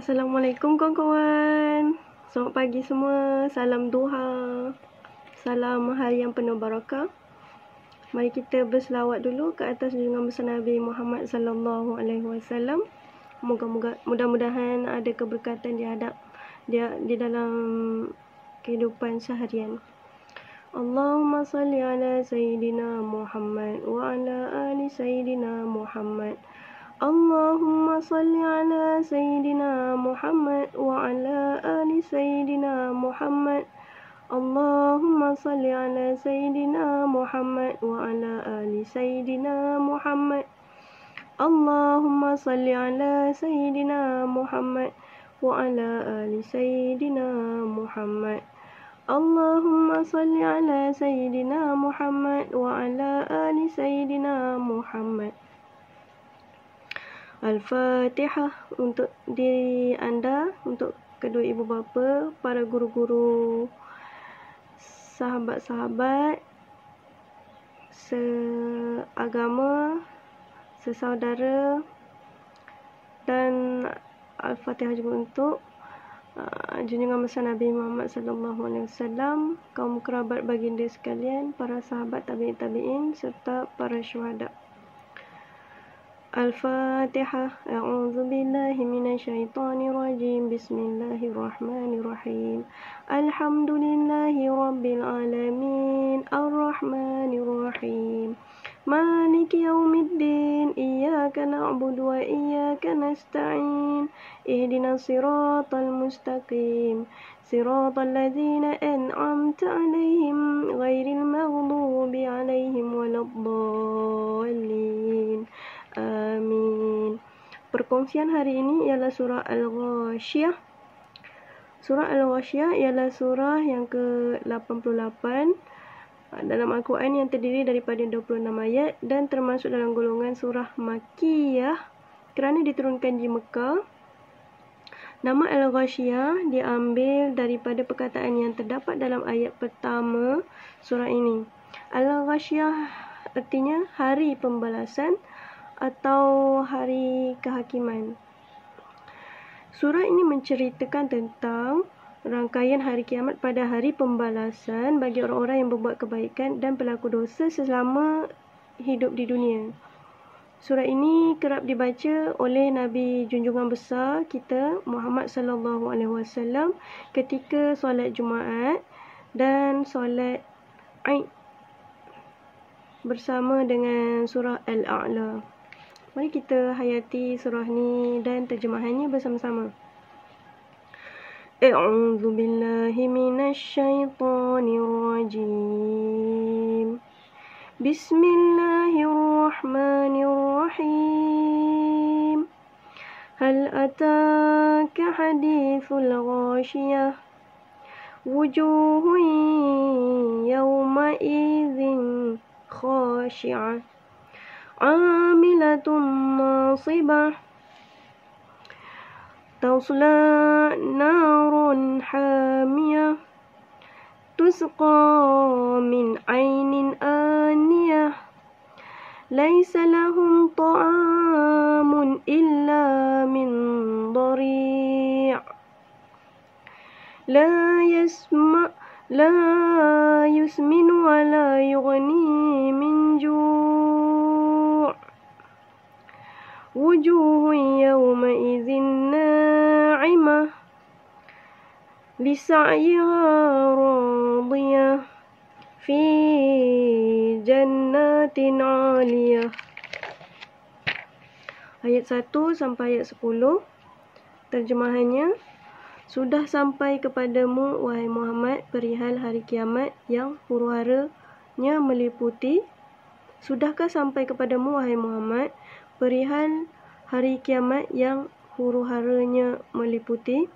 Assalamualaikum kawan-kawan. Selamat pagi semua. Salam duha. Salam hari yang penuh barakah. Mari kita berselawat dulu ke atas junjungan besar Nabi Muhammad sallallahu alaihi wasallam. Moga-moga mudah-mudahan ada keberkatan di dalam kehidupan seharian. Allahumma salli ala sayyidina Muhammad wa ala ali sayyidina Muhammad. Allahumma salli ala sayyidina Muhammad wa ala ali sayyidina Muhammad. Allahumma salli ala sayyidina Muhammad wa ala ali sayyidina Muhammad. Allahumma salli ala sayyidina Muhammad wa ala ali sayyidina Muhammad. Allahumma salli ala sayyidina Muhammad wa ala ali sayyidina Muhammad. Al-Fatihah untuk diri anda, untuk kedua ibu bapa, para guru-guru, sahabat-sahabat, seagama, sesaudara, dan Al-Fatihah juga untuk junjungan besar Nabi Muhammad sallallahu alaihi wasallam, kaum kerabat baginda sekalian, para sahabat tabi'in serta para syuhada. Al-Fatihah. A'udzu billahi minasyaitonir rajim. Bismillahirrahmanirrahim. Alhamdulillahi rabbil alamin. Arrahmanir rahim. Maliki yaumiddin. Iyyaka na'budu wa iyyaka nasta'in. Ihdinas siratal mustaqim. Siratal ladzina an'amta 'alaihim ghairil maghdubi 'alaihim waladdallin. Amin. Perkongsian hari ini ialah surah Al-Ghashiyah. Surah Al-Ghashiyah ialah surah yang ke-88 dalam Al-Quran yang terdiri daripada 26 ayat dan termasuk dalam golongan surah Makkiyah kerana diturunkan di Mekah. Nama Al-Ghashiyah diambil daripada perkataan yang terdapat dalam ayat pertama surah ini. Al-Ghashiyah artinya hari pembalasan atau hari kehakiman. Surah ini menceritakan tentang rangkaian hari kiamat pada hari pembalasan bagi orang-orang yang berbuat kebaikan dan pelaku dosa selama hidup di dunia. Surah ini kerap dibaca oleh Nabi junjungan besar kita Muhammad sallallahu alaihi wasallam ketika solat Jumaat dan solat Aid bersama dengan surah Al-A'la. Mari kita hayati surah ni dan terjemahannya bersama-sama. A'udzu billahi minasyaitonir rajim. Bismillahirrahmanirrahim. Hal ataka hadithul ghashiyah. Wujuhun yawma idzin khashi'ah. Amilatun nasibah. Tasla narun hamiyah. Tusqa min ainin aniyah. Laisa lahum ta'amun illa min dhari'. La yusminu wa la yughni min ju'. Wujuhun yawma idzin na'imah. Lisa'yiha radiyah. Fi jannatin 'aliyah. Ayat 1 sampai ayat 10. Terjemahannya, sudah sampai kepadamu wahai Muhammad perihal hari kiamat yang huru-haranya meliputi. Sudahkah sampai kepadamu wahai Muhammad perihal hari kiamat yang huru-haranya meliputi?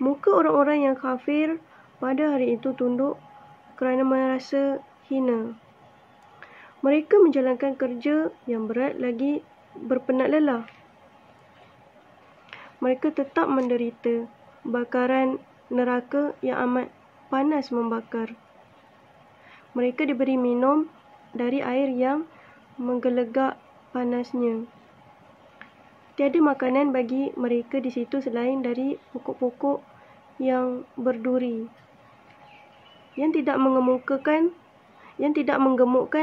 Muka orang-orang yang kafir pada hari itu tunduk kerana merasa hina. Mereka menjalankan kerja yang berat lagi berpenat lelah. Mereka tetap menderita bakaran neraka yang amat panas membakar. Mereka diberi minum dari air yang menggelegak panasnya. Tiada makanan bagi mereka di situ selain dari pokok-pokok yang berduri, yang tidak menggemukkan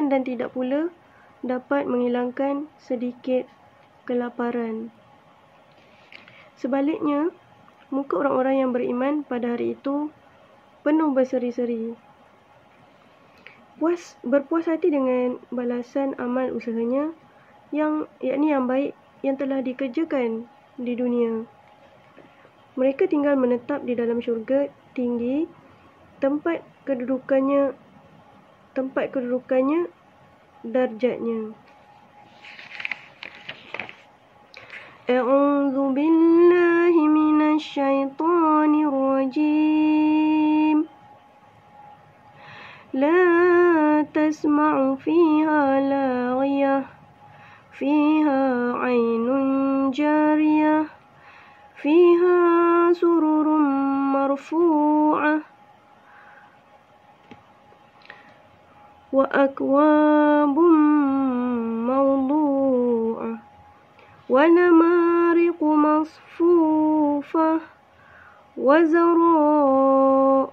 dan tidak pula dapat menghilangkan sedikit kelaparan. Sebaliknya, muka orang-orang yang beriman pada hari itu penuh berseri-seri. Berpuas hati dengan balasan amal usahanya yakni yang baik yang telah dikerjakan di dunia. Mereka tinggal menetap di dalam syurga tinggi, tempat kedudukannya darjatnya. A'udzu billahi minasy syaithanir rajim. La tasma'u fiha laghiyah, fiha 'ainun jariyah, fiha sururun marfu'ah, wa akwabun mawdu'ah, wa namariqu masfufah, wa zarabiyyu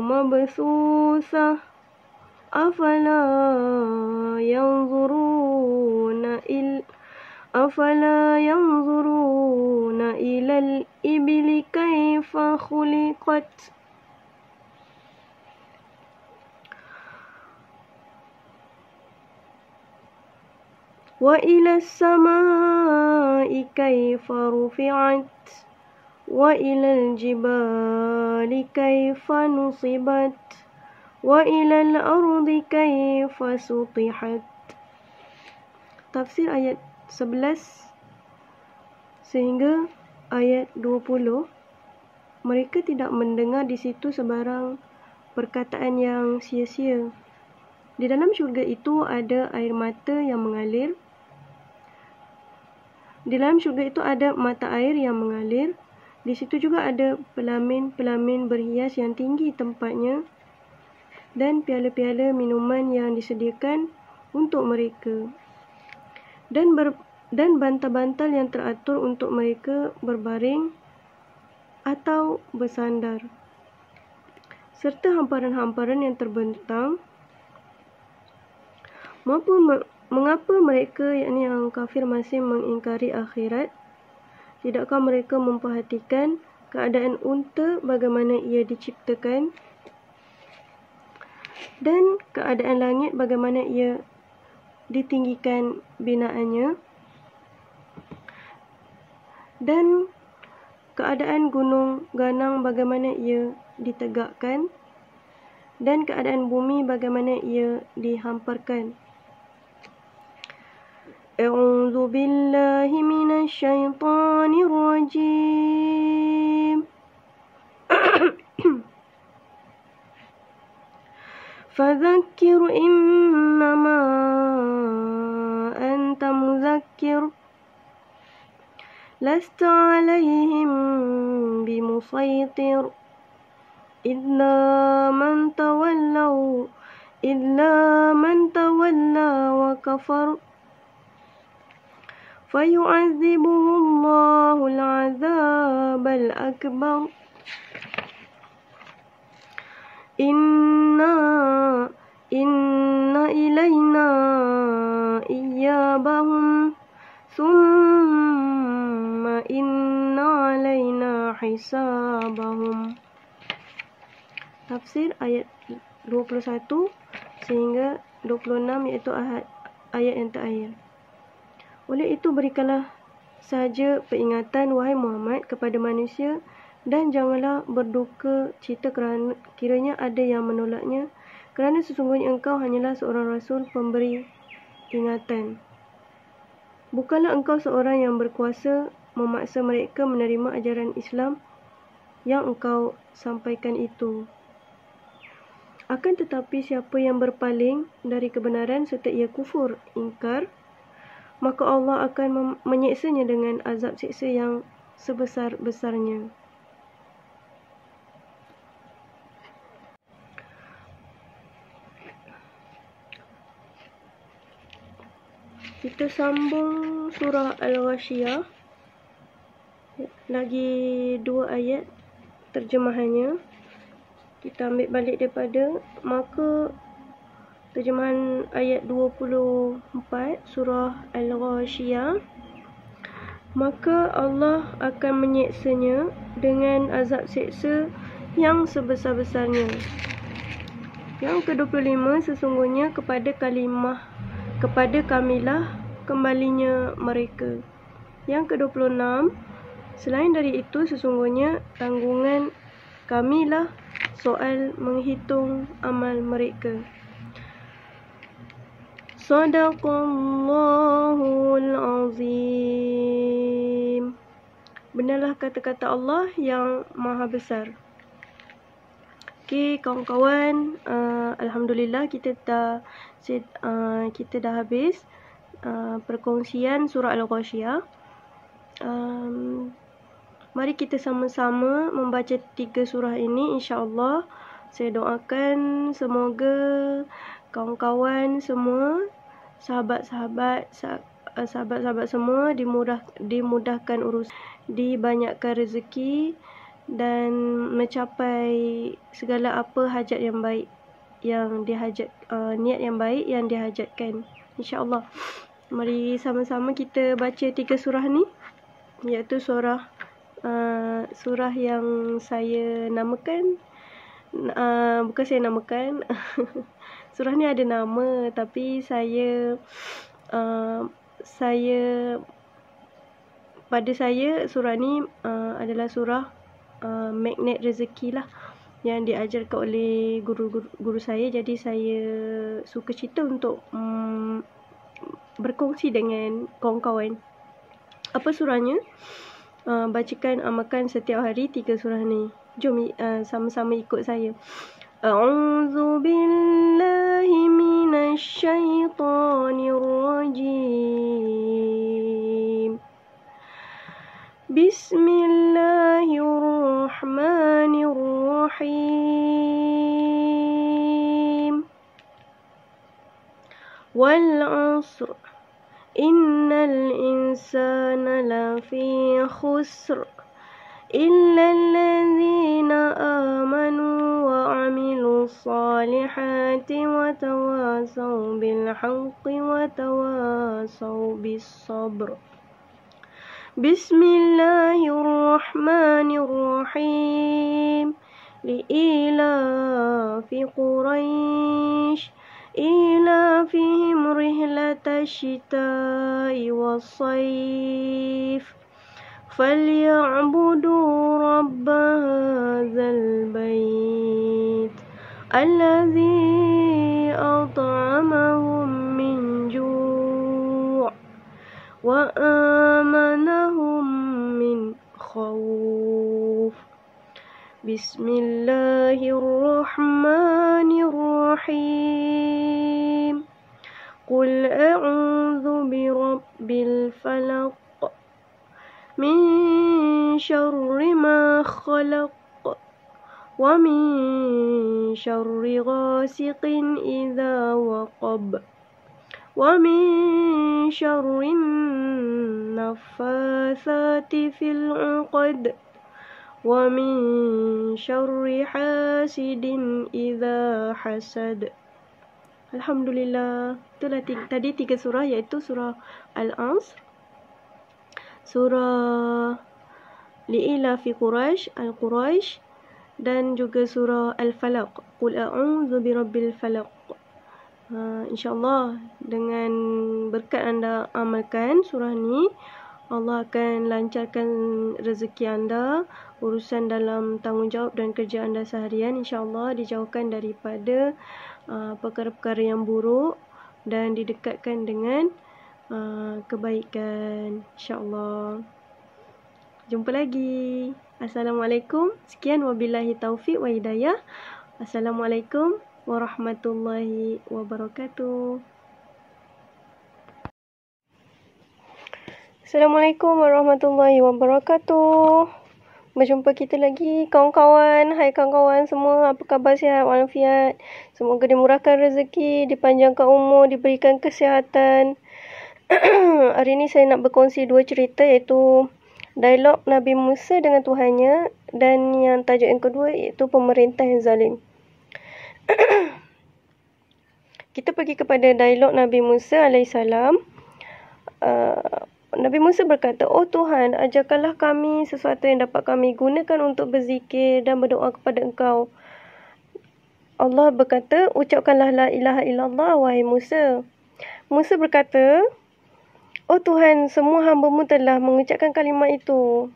mabthusah. Afala yanzuruna ilal ibili kaifa khuliqat, wa ilas samai kaifa rufi'at, wa ilal jibali kaifa nusibat, wa ilal ardi kaifa sutihat. Tafsir ayat 11 sehingga ayat 20. Mereka tidak mendengar di situ sebarang perkataan yang sia-sia. Di dalam syurga itu ada air mata yang mengalir. Di dalam syurga itu ada mata air yang mengalir. Di situ juga ada pelamin-pelamin berhias yang tinggi tempatnya dan piala-piala minuman yang disediakan untuk mereka. Dan bantal-bantal yang teratur untuk mereka berbaring atau bersandar, serta hamparan-hamparan yang terbentang. Mengapa mereka, yakni yang kafir, masih mengingkari akhirat? Tidakkah mereka memperhatikan keadaan unta bagaimana ia diciptakan, dan keadaan langit bagaimana ia ditinggikan binaannya, dan keadaan gunung ganang bagaimana ia ditegakkan, dan keadaan bumi bagaimana ia dihamparkan. A'udzu billahi minasy syaithanir rajim. Fadzakir innama anta muzakkir, lasta alaihim bimusaitir, illa man tawalla wa kafar, fayu'adzibuhu Allahu al-'adzabal akbar. Inna ilayna iyabahum, thumma inna alayna hisabahum. Tafsir ayat 21 sehingga 26, iaitu ayat yang terakhir. Oleh itu berikanlah saja peringatan, wahai Muhammad, kepada manusia, dan janganlah berduka cita kiranya ada yang menolaknya, kerana sesungguhnya engkau hanyalah seorang rasul pemberi ingatan. Bukanlah engkau seorang yang berkuasa memaksa mereka menerima ajaran Islam yang engkau sampaikan itu. Akan tetapi siapa yang berpaling dari kebenaran serta ia kufur, ingkar, maka Allah akan menyiksanya dengan azab siksa yang sebesar-besarnya. Kita sambung surah Al-Ghashiyah. Lagi 2 ayat terjemahannya. Kita ambil balik daripada maka terjemahan ayat 24 surah Al-Ghashiyah. Maka Allah akan menyiksanya dengan azab siksa yang sebesar-besarnya. Yang ke-25, sesungguhnya kepada kamilah kembalinya mereka. Yang ke-26, selain dari itu sesungguhnya tanggungan kamilah soal menghitung amal mereka. Sadaqallahul azim. Benarlah kata-kata Allah yang maha besar. Okey, kawan-kawan, alhamdulillah kita dah habis perkongsian surah Al-Ghashiyah. Mari kita sama-sama membaca 3 surah ini, insya-Allah. Saya doakan semoga kawan-kawan semua, sahabat-sahabat semua dimudahkan urus, dibanyakkan rezeki dan mencapai segala apa hajat yang baik yang niat yang baik yang dihajatkan, insya-Allah. Mari sama-sama kita baca 3 surah ni, iaitu surah yang saya namakan, bukan saya namakan surah ni ada nama, tapi pada saya surah ni adalah surah magnet rezeki lah, yang diajarkan oleh guru saya. Jadi saya suka cerita untuk berkongsi dengan kawan-kawan. Apa surahnya? Bacakan, amalkan setiap hari 3 surah ni. Jom sama-sama ikut saya. A'udzu billahi minasy syaithanir rajim. Bismillahirrahmanirrahim. Wal 'asr. Innal insana lafi khusr. Illa allazina amanu wa 'amilus salihati wa tawasaw bil haqqi wa tawasaw bis sabr. Bismillahirrahmanirrahim. Li'ilafi Quraisy ilafihim rihlatash shita'i was-sayf falyabudu rabb hadzal bait allazi at'amahum min ju' wa amanahum min khawf. Bismillahirrahmanirrahim. Qul a'udzu birabbil falaq min syarri ma khalaq wa min syarri ghasiqin idza waqab wa min syarri naffatsati fil 'uqad wa min syarri hasidin idza hasad. Alhamdulillah. Itulah tadi 3 surah, iaitu surah Al-Asr, surah Li'ilafi Quraisy, Al-Quraisy, dan juga surah Al-Falaq, Qul a'udzu birabbil falaq. InsyaAllah dengan berkat anda amalkan surah ni, Allah akan lancarkan rezeki anda, urusan dalam tanggungjawab dan kerja anda seharian, insyaAllah dijauhkan daripada perkara-perkara yang buruk dan didekatkan dengan kebaikan, insyaAllah. Jumpa lagi. Assalamualaikum. Sekian, wabillahi taufiq wa hidayah. Assalamualaikum warahmatullahi wabarakatuh. Assalamualaikum warahmatullahi wabarakatuh. Berjumpa kita lagi, kawan-kawan. Hai kawan-kawan semua, apa khabar? Sihat walafiat? Semoga dimurahkan rezeki, dipanjangkan umur, diberikan kesihatan Hari ini saya nak berkongsi 2 cerita, iaitu dialog Nabi Musa dengan Tuhannya, dan yang tajuk yang kedua iaitu pemerintah yang zalim. Kita pergi kepada dialog Nabi Musa alaihissalam. Nabi Musa berkata, "Oh Tuhan, ajarkanlah kami sesuatu yang dapat kami gunakan untuk berzikir dan berdoa kepada Engkau." Allah berkata, "Ucapkanlah la ilaha illallah, wahai Musa." Musa berkata, "Oh Tuhan, semua hamba-Mu telah mengucapkan kalimat itu."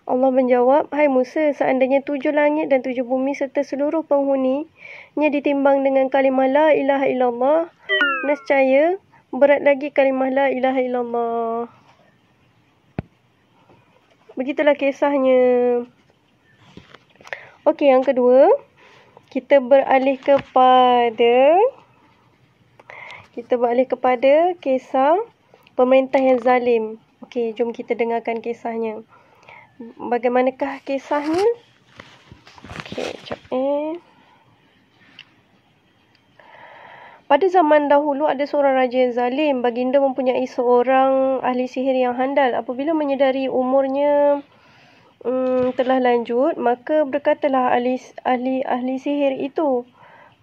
Allah menjawab, "Hai Musa, seandainya 7 langit dan 7 bumi serta seluruh penghuninya ditimbang dengan kalimah la ilaha illallah, nescaya berat lagi kalimah la ilaha illallah." Begitulah kisahnya. Okey, yang kedua, kita beralih kepada kisah pemerintah yang zalim. Okey, jom kita dengarkan kisahnya. Bagaimanakah kisahnya? Okey, sekejap Pada zaman dahulu ada seorang raja yang zalim. Baginda mempunyai seorang ahli sihir yang handal. Apabila menyedari umurnya telah lanjut, maka berkatalah ahli sihir itu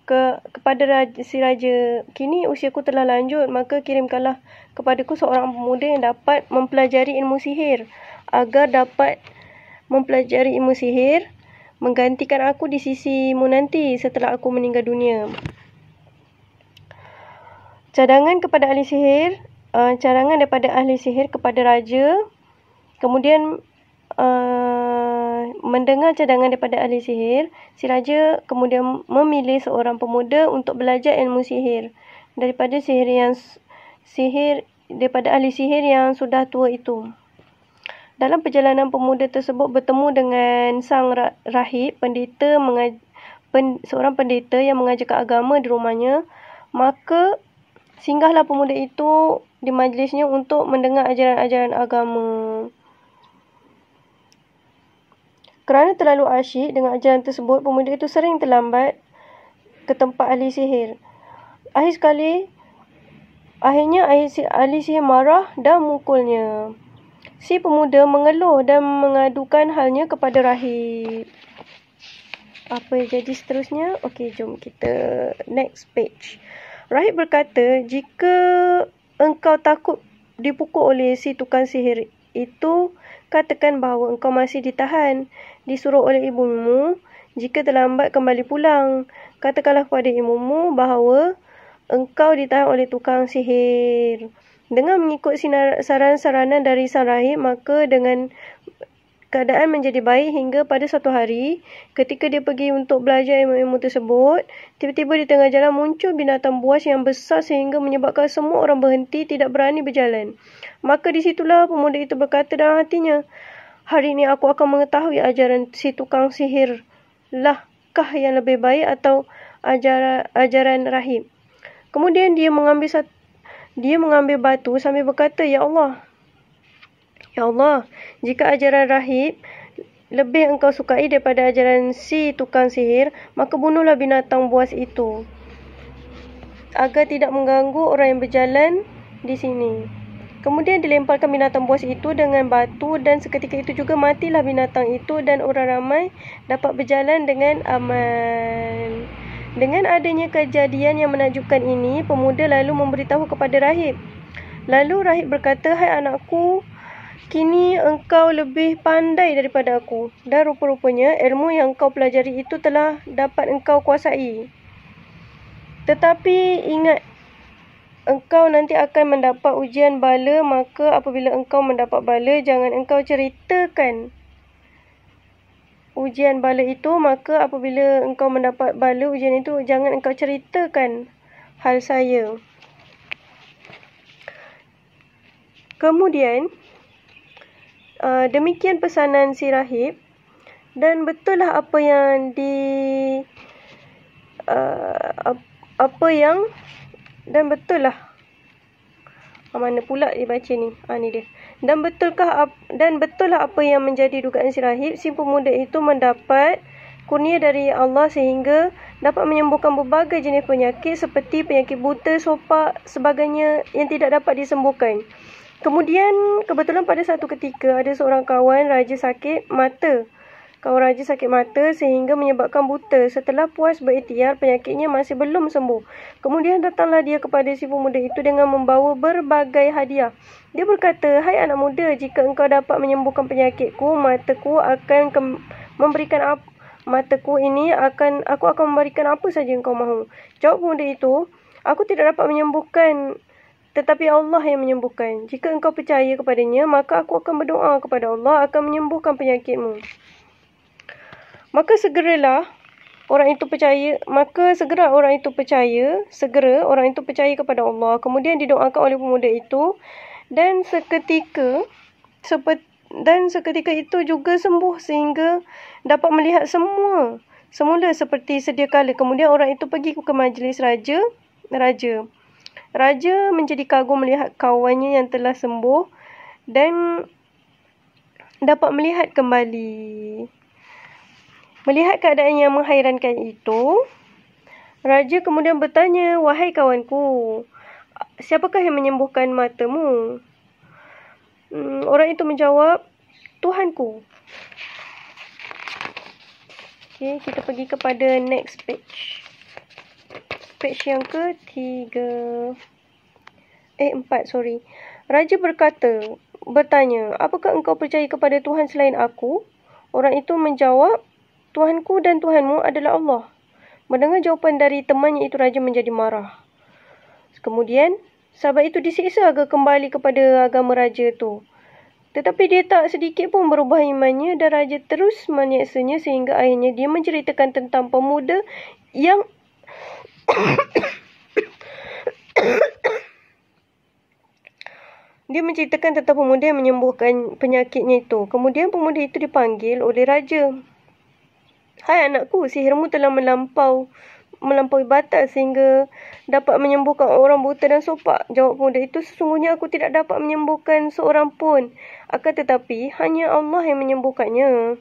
kepada si raja, "Kini usiaku telah lanjut, maka kirimkanlah kepadaku seorang pemuda yang dapat mempelajari ilmu sihir, agar dapat mempelajari ilmu sihir menggantikan aku di sisimu nanti setelah aku meninggal dunia." Cadangan daripada ahli sihir kepada raja. Kemudian mendengar cadangan daripada ahli sihir, si raja kemudian memilih seorang pemuda untuk belajar ilmu sihir daripada ahli sihir yang sudah tua itu. Dalam perjalanan, pemuda tersebut bertemu dengan sang rahib, seorang pendeta yang mengajarkan agama di rumahnya. Maka singgahlah pemuda itu di majlisnya untuk mendengar ajaran-ajaran agama. Kerana terlalu asyik dengan ajaran tersebut, pemuda itu sering terlambat ke tempat ahli sihir. Akhirnya ahli sihir marah dan memukulnya. Si pemuda mengeluh dan mengadukan halnya kepada rahib. Apa yang jadi seterusnya? Okey, jom kita next page. Rahib berkata, "Jika engkau takut dipukul oleh si tukang sihir itu, katakan bahawa engkau masih ditahan, disuruh oleh ibumu. Jika terlambat kembali pulang, katakanlah kepada ibumu bahawa engkau ditahan oleh tukang sihir." Dengan mengikut saran-saranan dari sang rahib, maka dengan keadaan menjadi baik hingga pada suatu hari, ketika dia pergi untuk belajar ilmu-ilmu tersebut, tiba-tiba di tengah jalan muncul binatang buas yang besar sehingga menyebabkan semua orang berhenti, tidak berani berjalan. Maka di situlah pemuda itu berkata dalam hatinya, "Hari ini aku akan mengetahui ajaran si tukang sihir lahkah yang lebih baik atau ajaran rahib." Kemudian dia mengambil batu sambil berkata, "Ya Allah, jika ajaran rahib lebih engkau sukai daripada ajaran si tukang sihir, maka bunuhlah binatang buas itu agar tidak mengganggu orang yang berjalan di sini." Kemudian dilemparkan binatang buas itu dengan batu, dan seketika itu juga matilah binatang itu dan orang ramai dapat berjalan dengan aman. Dengan adanya kejadian yang menakjubkan ini, pemuda lalu memberitahu kepada rahib. Lalu rahib berkata, "Hai anakku, kini engkau lebih pandai daripada aku, dan rupa-rupanya ilmu yang engkau pelajari itu telah dapat engkau kuasai. Tetapi ingat, engkau nanti akan mendapat ujian bala, maka apabila engkau mendapat bala, jangan engkau ceritakan ujian bala itu. Maka apabila engkau mendapat bala ujian itu, jangan engkau ceritakan hal saya." Kemudian demikian pesanan si rahib, dan betul lah mana pula dibaca ni? Ni dia. Dan betul lah apa yang menjadi dugaan si rahib. Si pemuda itu mendapat kurnia dari Allah sehingga dapat menyembuhkan berbagai jenis penyakit seperti penyakit buta, sopak, sebagainya yang tidak dapat disembuhkan. Kemudian kebetulan pada satu ketika ada seorang kawan raja sakit mata. Kawan raja sakit mata sehingga menyebabkan buta. Setelah puas berikhtiar, penyakitnya masih belum sembuh. Kemudian datanglah dia kepada si pemuda itu dengan membawa berbagai hadiah. Dia berkata, "Hai anak muda, jika engkau dapat menyembuhkan penyakitku, mataku akan memberikan aku akan memberikan apa saja yang kau mahu." Jawab pemuda itu, "Aku tidak dapat menyembuhkan, tetapi Allah yang menyembuhkan. Jika engkau percaya kepadanya, maka aku akan berdoa kepada Allah akan menyembuhkan penyakitmu." Maka segera orang itu percaya kepada Allah. Kemudian didoakan oleh pemuda itu dan seketika itu juga sembuh sehingga dapat melihat semula seperti sedia kala. Kemudian orang itu pergi ke majlis raja. Raja menjadi kagum melihat kawannya yang telah sembuh dan dapat melihat kembali. Melihat keadaan yang menghairankan itu, raja kemudian bertanya, "Wahai kawanku, siapakah yang menyembuhkan matamu?" Orang itu menjawab, "Tuhanku." Okey, kita pergi kepada next page. Page yang empat. Raja bertanya, "Apakah engkau percaya kepada Tuhan selain aku?" Orang itu menjawab, "Tuhanku dan Tuhanmu adalah Allah." Mendengar jawapan dari temannya itu, raja menjadi marah. Kemudian, sahabat itu disiksa agar kembali kepada agama raja itu. Tetapi dia tak sedikit pun berubah imannya dan raja terus menyiksanya sehingga akhirnya dia menceritakan tentang pemuda yang menyembuhkan penyakitnya itu. Kemudian pemuda itu dipanggil oleh raja. "Hai anakku, sihirmu telah melampaui batas sehingga dapat menyembuhkan orang buta dan sopak." Jawab pemuda itu, "Sesungguhnya aku tidak dapat menyembuhkan seorang pun. Akan tetapi, hanya Allah yang menyembuhkannya."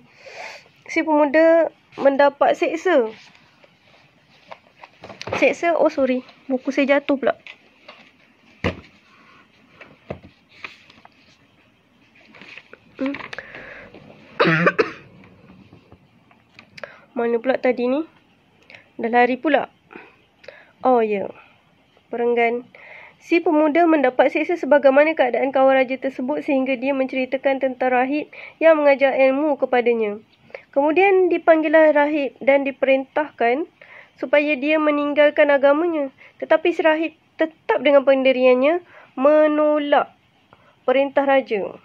Si pemuda mendapat seksa. Buku saya jatuh pula. Mana pula tadi ni? Dah lari pula. Oh ya. Perenggan. Si pemuda mendapat seksa sebagaimana keadaan kawan raja tersebut sehingga dia menceritakan tentang rahib yang mengajar ilmu kepadanya. Kemudian dipanggillah rahib dan diperintahkan supaya dia meninggalkan agamanya. Tetapi si rahib tetap dengan pendiriannya menolak perintah raja.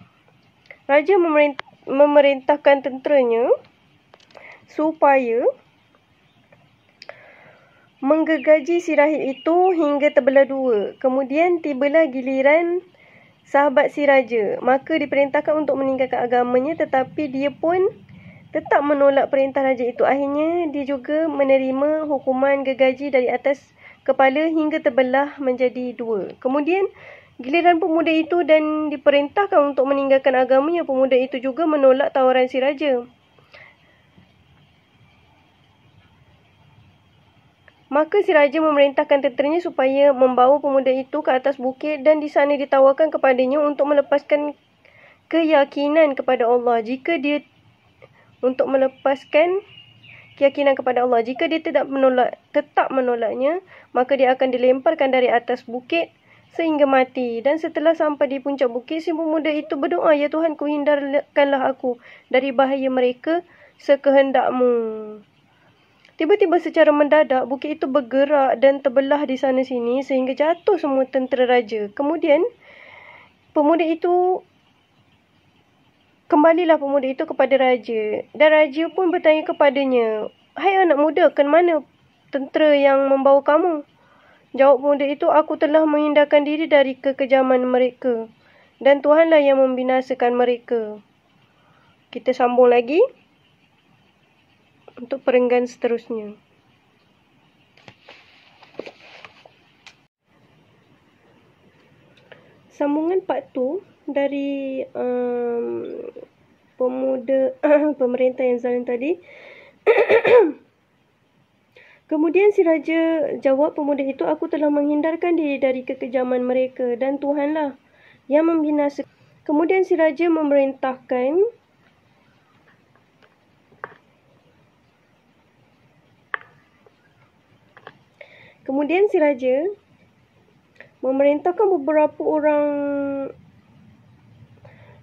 Raja memerintahkan tenteranya supaya menggergaji si rahib itu hingga terbelah dua. Kemudian tibalah giliran sahabat si raja. Maka diperintahkan untuk meninggalkan agamanya, tetapi dia pun tetap menolak perintah raja itu. Akhirnya dia juga menerima hukuman gergaji dari atas kepala hingga terbelah menjadi dua. Kemudian giliran pemuda itu dan diperintahkan untuk meninggalkan agamanya. Pemuda itu juga menolak tawaran si raja. Maka si raja memerintahkan tenteranya supaya membawa pemuda itu ke atas bukit dan di sana ditawarkan kepadanya untuk melepaskan keyakinan kepada Allah. Jika dia tetap menolaknya, maka dia akan dilemparkan dari atas bukit sehingga mati. Dan setelah sampai di puncak bukit, si pemuda itu berdoa, "Ya Tuhanku, hindarkanlah aku dari bahaya mereka sekehendakmu." Tiba-tiba secara mendadak, bukit itu bergerak dan terbelah di sana sini sehingga jatuh semua tentera raja. Kemudian, kembalilah pemuda itu kepada raja. Dan raja pun bertanya kepadanya, "Hai anak muda, ke mana tentera yang membawa kamu?" Jawab pemuda itu, "Aku telah menghindarkan diri dari kekejaman mereka. Dan Tuhanlah yang membinasakan mereka." Kita sambung lagi untuk perenggan seterusnya. Sambungan part 2 dari pemuda pemerintah yang zalim tadi. Kemudian si raja jawab pemuda itu, aku telah menghindarkan diri dari kekejaman mereka dan Tuhanlah yang membinasakan. Kemudian si raja memerintahkan beberapa orang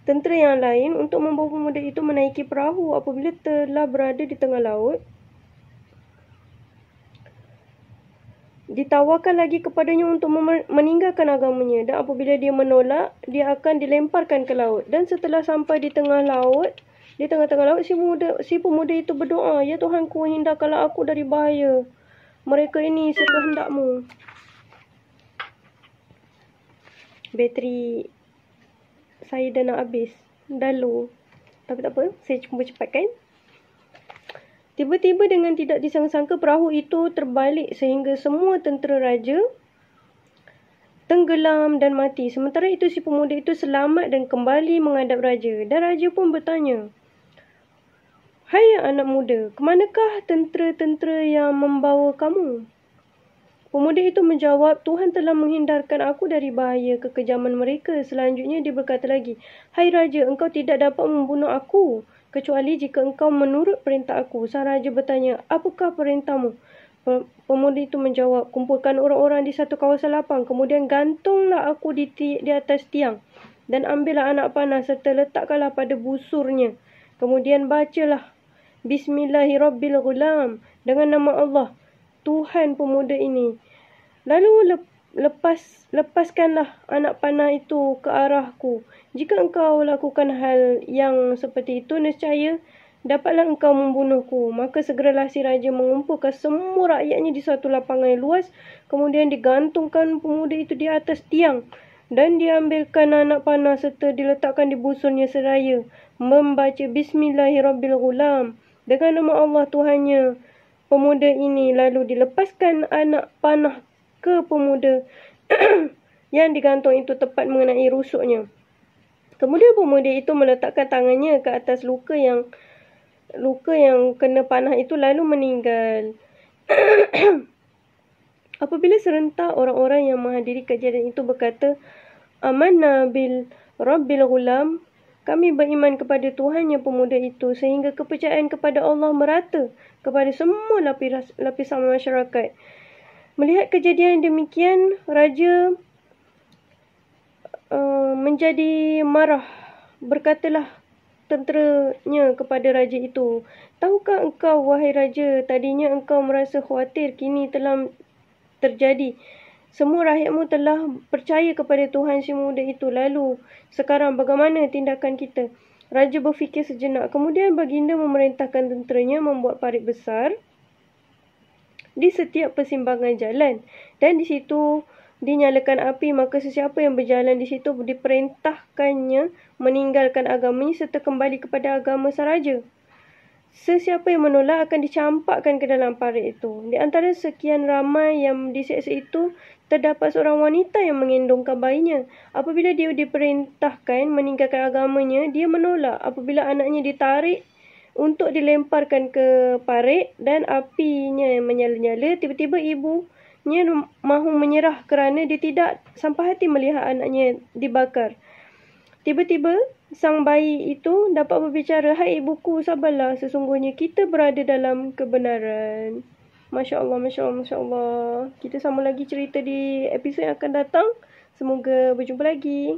tentera yang lain untuk membawa pemuda itu menaiki perahu. Apabila telah berada di tengah laut, ditawarkan lagi kepadanya untuk meninggalkan agamanya, dan apabila dia menolak, dia akan dilemparkan ke laut. Dan setelah sampai di tengah-tengah laut, si pemuda itu berdoa, ya Tuhanku, hindarkanlah aku dari bahaya mereka ini sekehendakmu. Bateri saya dah nak habis, dah low. Tapi tak apa, saya cuba cepatkan. Tiba-tiba dengan tidak disangka perahu itu terbalik sehingga semua tentera raja tenggelam dan mati. Sementara itu si pemuda itu selamat dan kembali menghadap raja. Dan raja pun bertanya, hai anak muda, kemanakah tentera-tentera yang membawa kamu? Pemuda itu menjawab, Tuhan telah menghindarkan aku dari bahaya kekejaman mereka. Selanjutnya dia berkata lagi, hai raja, engkau tidak dapat membunuh aku kecuali jika engkau menurut perintah aku. Sang raja bertanya, apakah perintahmu? Pemuda itu menjawab, kumpulkan orang-orang di satu kawasan lapang, kemudian gantunglah aku di atas tiang dan ambillah anak panah serta letakkanlah pada busurnya. Kemudian bacalah Bismillahirrabbilghulam, dengan nama Allah, Tuhan pemuda ini. Lalu lepaskanlah anak panah itu ke arahku. Jika engkau lakukan hal yang seperti itu, nescaya dapatlah engkau membunuhku. Maka segeralah si raja mengumpulkan semua rakyatnya di suatu lapangan yang luas. Kemudian digantungkan pemuda itu di atas tiang. Dan diambilkan anak panah serta diletakkan di busurnya seraya membaca Bismillahirrabbilghulam, dengan nama Allah Tuhannya pemuda ini. Lalu dilepaskan anak panah ke pemuda yang digantung itu tepat mengenai rusuknya. Kemudian pemuda itu meletakkan tangannya ke atas luka yang kena panah itu lalu meninggal. Apabila serentak orang-orang yang menghadiri kejadian itu berkata, Amanna bil Rabbil Ghulam, kami beriman kepada Tuhannya pemuda itu, sehingga kepercayaan kepada Allah merata kepada semua lapisan masyarakat. Melihat kejadian demikian, raja menjadi marah. Berkatalah tenteranya kepada raja itu, tahukah engkau, wahai raja, tadinya engkau merasa khawatir, kini telah terjadi. Semua rakyatmu telah percaya kepada Tuhan si muda itu. Lalu, sekarang bagaimana tindakan kita? Raja berfikir sejenak. Kemudian baginda memerintahkan tenteranya membuat parit besar di setiap persimpangan jalan. Dan di situ dinyalakan api. Maka sesiapa yang berjalan di situ diperintahkannya meninggalkan agamanya serta kembali kepada agama sang raja. Sesiapa yang menolak akan dicampakkan ke dalam parit itu. Di antara sekian ramai yang diseksa itu, terdapat seorang wanita yang mengandungkan bayinya. Apabila dia diperintahkan meninggalkan agamanya, dia menolak. Apabila anaknya ditarik untuk dilemparkan ke parit dan apinya menyala-nyala, tiba-tiba ibunya mahu menyerah kerana dia tidak sampai hati melihat anaknya dibakar. Tiba-tiba sang bayi itu dapat berbicara, hai ibuku, sabarlah, sesungguhnya kita berada dalam kebenaran. Masya Allah, Masya Allah, Masya Allah. Kita sambung lagi cerita di episod yang akan datang. Semoga berjumpa lagi.